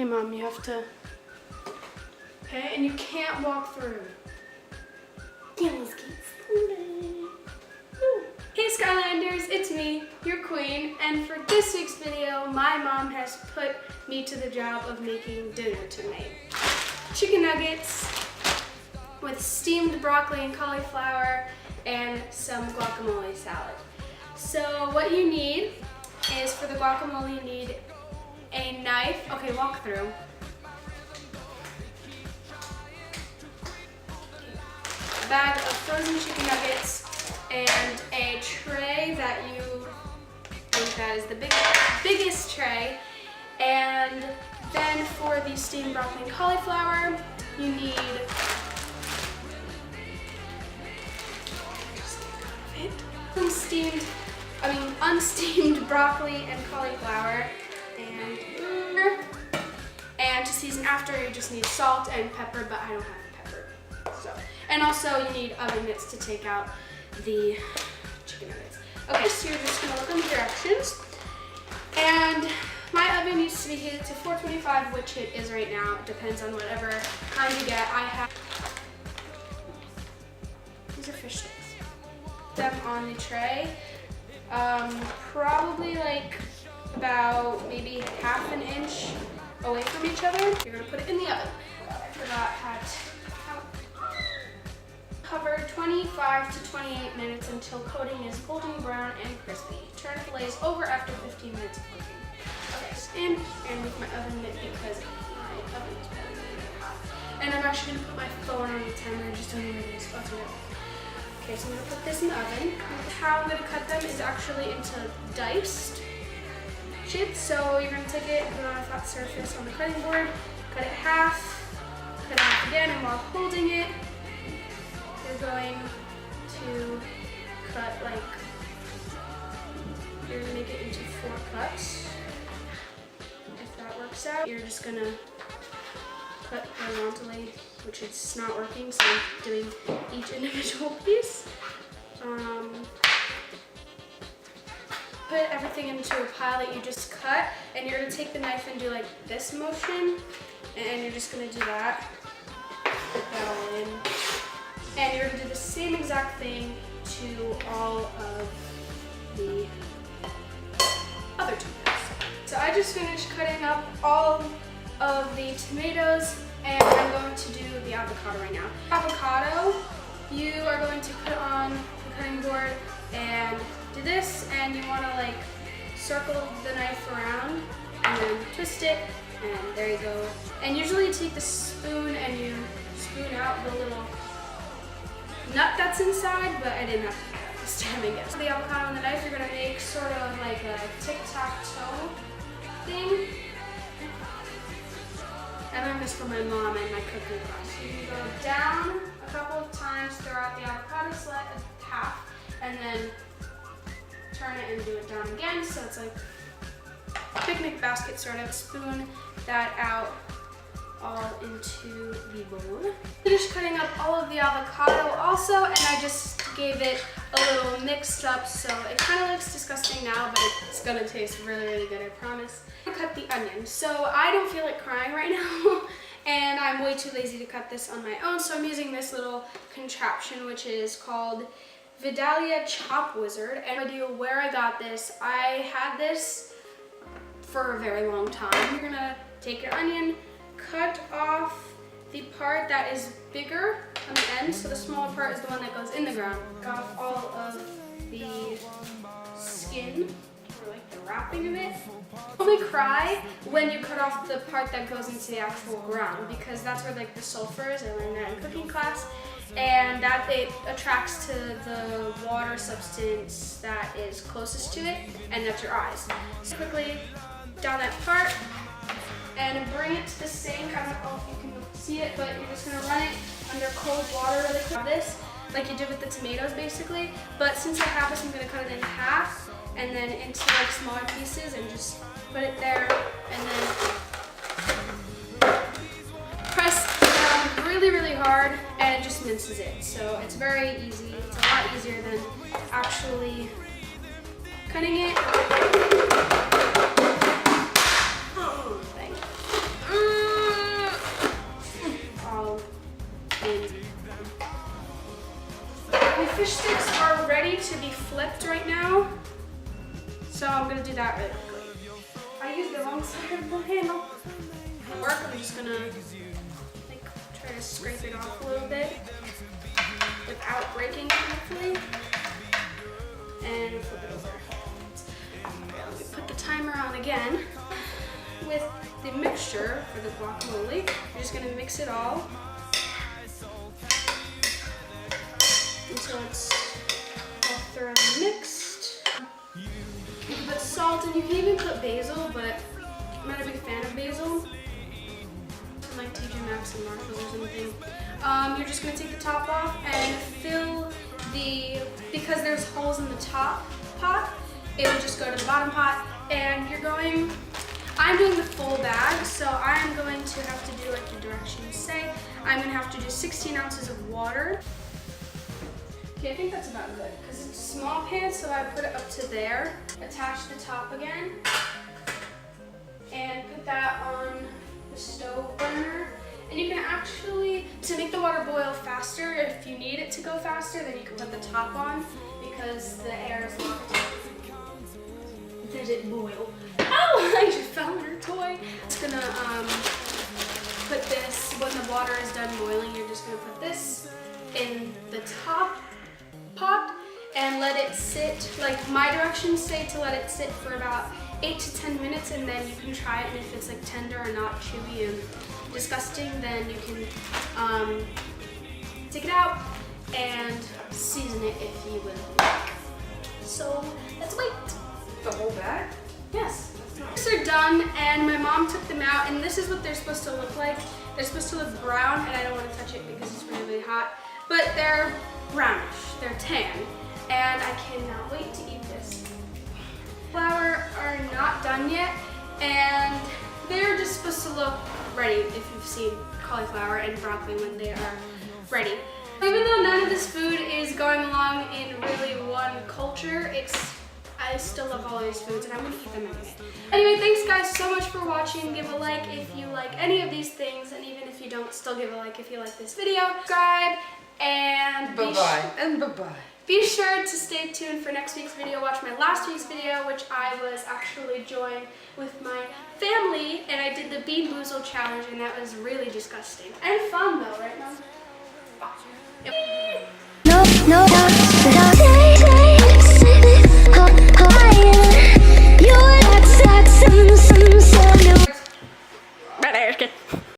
Hey Mom, you have to, okay, and you can't walk through. Hey Skylanders, it's me, your queen, and for this week's video, my mom has put me to the job of making dinner tonight. Chicken nuggets with steamed broccoli and cauliflower and some guacamole salad. So what you need is, for the guacamole, you need a knife. Okay, walk through. A bag of frozen chicken nuggets and a tray that you think that is the biggest tray. And then for the steamed broccoli and cauliflower, you need some unsteamed broccoli and cauliflower. And to season after, you just need salt and pepper, but I don't have pepper. So, and also you need oven mitts to take out the chicken nuggets. Okay, so you're just gonna look on the directions. And my oven needs to be heated to 425, which it is right now. It depends on whatever kind you get. I have, these are fish sticks. Them on the tray, probably like about maybe half an inch away from each other. You're gonna put it in the oven. I forgot how to count. Cover 25 to 28 minutes until coating is golden brown and crispy. Turn the glaze over after 15 minutes of cooking. Okay, stand and with my oven mitt because my oven is better than hot. And I'm actually gonna put my phone on the timer. I just don't know where it is. Oh, it's right. Okay, so I'm gonna put this in the oven. How I'm gonna cut them is actually into diced chips. So you're gonna take it, put it on a flat surface on the cutting board, cut it in half, cut it half again, and while holding it, you're going to cut you're gonna make it into 4 cuts. If that works out, you're just gonna cut horizontally, which is not working, so I'm doing each individual piece. Put everything into a pile that you just cut, and you're gonna take the knife and do like this motion, and you're just gonna do that. Put that all in. And you're gonna do the same exact thing to all of the other tomatoes. So I just finished cutting up all of the tomatoes, and I'm going to do the avocado right now. Avocado, you are going to put on the cutting board and do this, and you want to circle the knife around and then twist it, and there you go. And usually you take the spoon and you spoon out the little nut that's inside, but I didn't have to do that this time, I guess. The avocado and the knife, you're going to make sort of like a tic-tac-toe thing. I learned this from my mom in my cooking class. You can go down a couple of times throughout the avocado, slice it half, and then turn it and do it down again, so it's like a picnic basket sort of. Spoon that out all into the bowl. Finished cutting up all of the avocado also, and I just gave it a little mixed up, so it kind of looks disgusting now, but it's gonna taste really, really good, I promise. I cut the onion. So I don't feel like crying right now, and I'm way too lazy to cut this on my own, so I'm using this little contraption, which is called Vidalia Chop Wizard. And no idea where I got this. I had this for a very long time. You're gonna take your onion, cut off the part that is bigger on the end, so the smaller part is the one that goes in the ground. Cut off all of the skin, or the wrapping of it. Only cry when you cut off the part that goes into the actual ground, because that's where the sulfur is. I learned that in cooking class. And that it attracts to the water substance that is closest to it, and that's your eyes. So quickly down that part and bring it to the sink. I don't know if you can see it, but you're just gonna run it under cold water really quick. This, like you did with the tomatoes basically, but since I have this, I'm gonna cut it in half and then into smaller pieces and just put it there, and then press down really, really hard, and it just minces it. So it's very easy. It's a lot easier than actually cutting it. Oh, thank you. fish sticks are ready to be flipped right now. So I'm gonna do that really quickly. I used the wrong side of the handle. I'm just gonna like try to scrape it off a little bit without breaking it, hopefully. And flip it over. Let me put the timer on again. With the mixture for the guacamole, you're just gonna mix it all until it's all thoroughly mixed. You can put salt and you can even put basil, but I'm not a big fan of basil. Like TJ Maxx and Marshalls or something. You're just gonna take the top off and fill because there's holes in the top pot, it will just go to the bottom pot, and I'm doing the full bag, so I'm going to have to do like the directions say. I'm gonna have to do 16 ounces of water. Okay, I think that's about good, because it's a small pan, so I put it up to there. Attach the top again, and put that on the stove burner. And you can actually, to make the water boil faster, if you need it to go faster, then you can put the top on because the air is locked. Did it boil? Oh, I just fell in her toy. Just gonna put this, when the water is done boiling, you're just gonna put this in the top pot and let it sit, like my directions say to let it sit for about 8 to 10 minutes, and then you can try it, and if it's like tender or not chewy and disgusting, then you can take it out and season it if you would like. So let's wait. The whole bag? Yes. These are done, and my mom took them out, and this is what they're supposed to look like. They're supposed to look brown, and I don't want to touch it because it's really, really hot, but they're brownish, they're tan, and I cannot wait to eat this. Flour are not done yet, and they're just supposed to look ready if you've seen cauliflower and broccoli when they are ready. Even though none of this food is going along in really one culture, I still love all of these foods, and I'm gonna eat them anyway. Anyway, thanks guys so much for watching. Give a like if you like any of these things, and even if you don't, still give a like if you like this video. Subscribe, and bye-bye. Be sure to stay tuned for next week's video. Watch my last week's video, which I was actually joined with my family, and I did the Bean Boozle challenge, and that was really disgusting. And fun though, right, Mom? Yep.